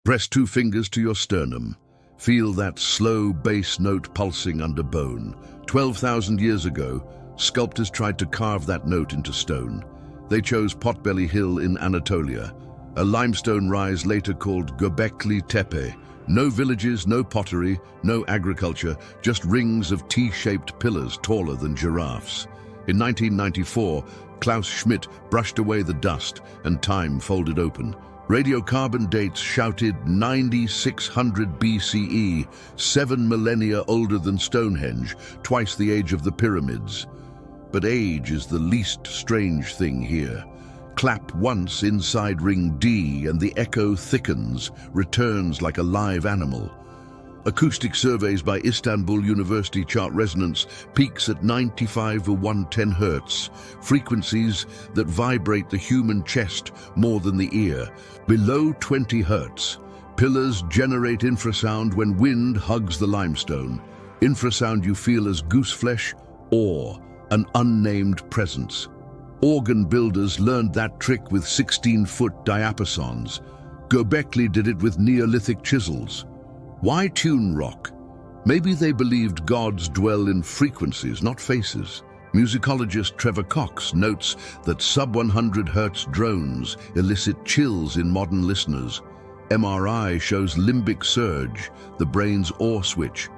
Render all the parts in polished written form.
Press 2 fingers to your sternum. Feel that slow bass note pulsing under bone. 12,000 years ago, sculptors tried to carve that note into stone. They chose Potbelly Hill in Anatolia, a limestone rise later called Göbekli Tepe. No villages, no pottery, no agriculture, just rings of T-shaped pillars taller than giraffes. In 1994, Klaus Schmidt brushed away the dust and time folded open. Radiocarbon dates shouted 9600 BCE, 7 millennia older than Stonehenge, twice the age of the pyramids. But age is the least strange thing here. Clap once inside ring D and the echo thickens, returns like a live animal. Acoustic surveys by Istanbul University chart resonance peaks at 95/110 Hz, frequencies that vibrate the human chest more than the ear. Below 20 Hz, pillars generate infrasound when wind hugs the limestone. Infrasound you feel as gooseflesh or an unnamed presence. Organ builders learned that trick with 16-foot diapasons. Göbekli did it with Neolithic chisels. Why tune rock? Maybe they believed gods dwell in frequencies, not faces. Musicologist Trevor Cox notes that sub-100 Hz drones elicit chills in modern listeners. MRI shows limbic surge, the brain's ore switch.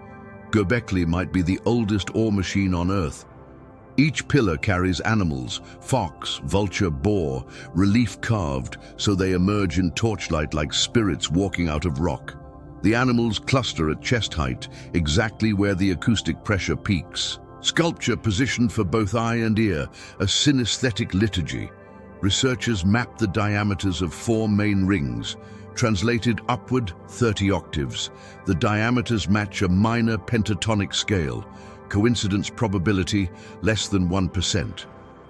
Göbekli might be the oldest ore machine on Earth. Each pillar carries animals, fox, vulture, boar, relief carved so they emerge in torchlight like spirits walking out of rock. The animals cluster at chest height, exactly where the acoustic pressure peaks. Sculpture positioned for both eye and ear, a synesthetic liturgy. Researchers mapped the diameters of 4 main rings, translated upward 30 octaves. The diameters match a minor pentatonic scale. Coincidence probability less than 1%.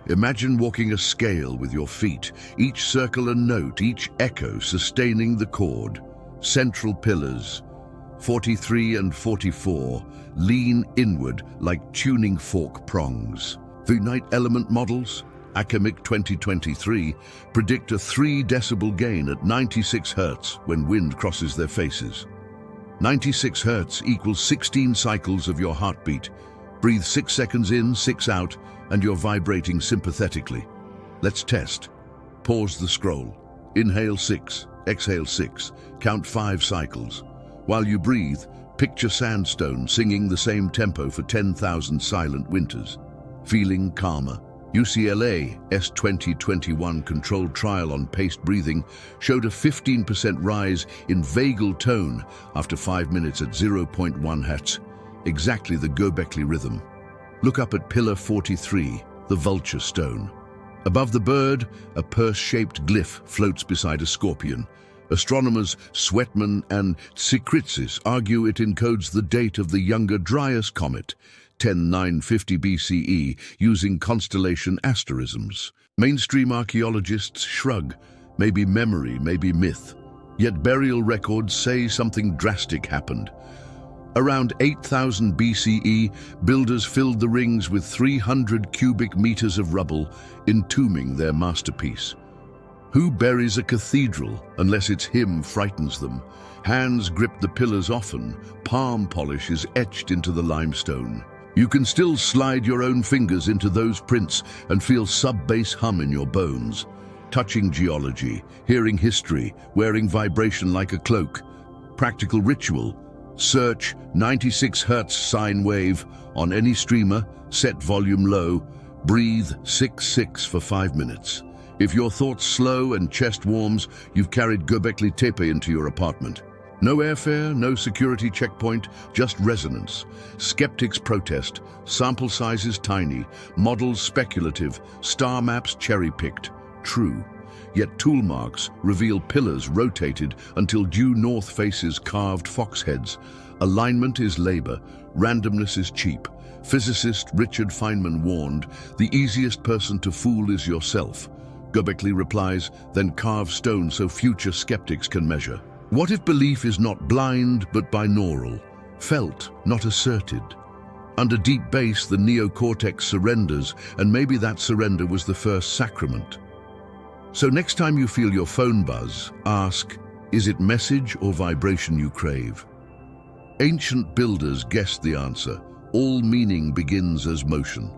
Imagine walking a scale with your feet, each circle a note, each echo sustaining the chord. Central pillars, 43 and 44, lean inward like tuning fork prongs. Finite-Element models, Akkemik 2023, predict a 3 decibel gain at 96 Hz when wind crosses their faces. 96 Hz equals 16 cycles of your heartbeat. Breathe 6 seconds in, 6 out, and you're vibrating sympathetically. Let's test. Pause the scroll. Inhale 6, exhale 6, count 5 cycles. While you breathe, picture sandstone singing the same tempo for 10,000 silent winters. Feeling calmer. UCLA's 2021 controlled trial on paced breathing showed a 15% rise in vagal tone after 5 minutes at 0.1 Hz, exactly the Göbekli rhythm. Look up at pillar 43, the vulture stone. Above the bird, a purse-shaped glyph floats beside a scorpion. Astronomers Sweatman and Tsikritsis argue it encodes the date of the younger Dryas comet, 10950 BCE, using constellation asterisms. Mainstream archaeologists shrug, maybe memory, maybe myth. Yet burial records say something drastic happened. Around 8000 BCE, builders filled the rings with 300 cubic meters of rubble, entombing their masterpiece. Who buries a cathedral unless its hymn frightens them? Hands grip the pillars often, palm polish is etched into the limestone. You can still slide your own fingers into those prints and feel sub-bass hum in your bones. Touching geology, hearing history, wearing vibration like a cloak. Practical ritual. Search 96 Hz sine wave on any streamer, set volume low, breathe 6-6 for 5 minutes. If your thoughts slow and chest warms, you've carried Göbekli Tepe into your apartment. No airfare, no security checkpoint, just resonance. Skeptics protest, sample sizes tiny, models speculative, star maps cherry-picked. True. Yet tool marks reveal pillars rotated until due north faces carved fox heads. Alignment is labor, randomness is cheap. Physicist Richard Feynman warned, the easiest person to fool is yourself. Göbekli replies, then carve stone so future skeptics can measure. What if belief is not blind but binaural, felt, not asserted? Under deep bass, the neocortex surrenders, and maybe that surrender was the first sacrament. So next time you feel your phone buzz, ask, Is it message or vibration you crave? Ancient builders guessed the answer. All meaning begins as motion.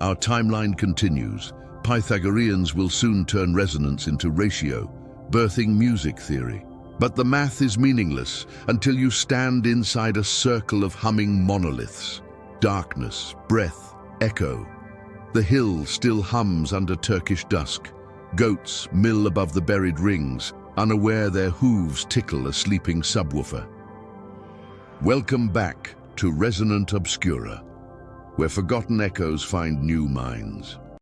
Our timeline continues. Pythagoreans will soon turn resonance into ratio, birthing music theory. But the math is meaningless until you stand inside a circle of humming monoliths. Darkness, breath, echo. The hill still hums under Turkish dusk. Goats mill above the buried rings, unaware their hooves tickle a sleeping subwoofer. Welcome back to Resonant Obscura, where forgotten echoes find new minds.